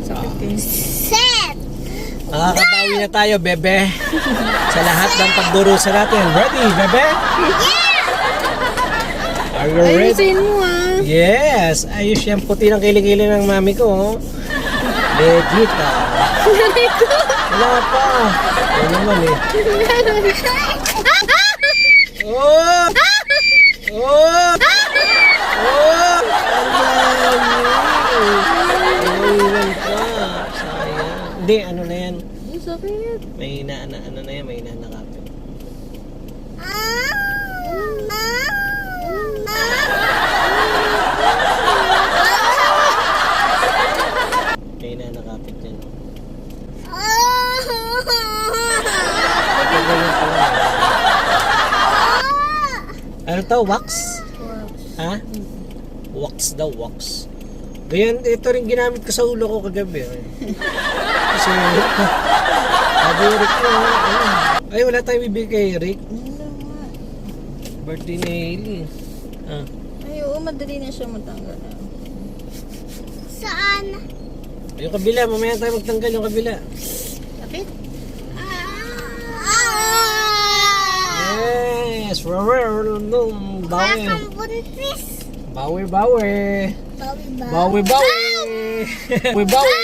Sakit eh. Set! Nakakatawi na tayo, bebe. Sa lahat ng pagdurusa natin. Ready, bebe? Are you ready? Ayusin mo ah. Yes. Ayos yung puti ng kilikili ng mami ko. Oh. Legit ah. Wala pa. Ano naman eh. Oh! Oh! Oh! Iwan pa. Sayang. Hindi, ano na yan. Ay, sakit. May ano na yan, may nanakapit. May nanakapit yan. Ano to? Wax? Ha? Wax daw, wax. Ganyan, ito rin ginamit ko sa ulo ko kagabi. Kasi, sabi Rick ko, ay wala tayong bibigay kay Rick. Birthday ni Hailey. Ah. Ay, oo, madali na siya matanggal. Saan? Yung kabila, mamaya tayo magtanggal yung kabila. Sakit? Yes! No, Wala bawi. kang buntis. Bawi, bawi. Bawi, Bawi, bawi. Bawi, bawi.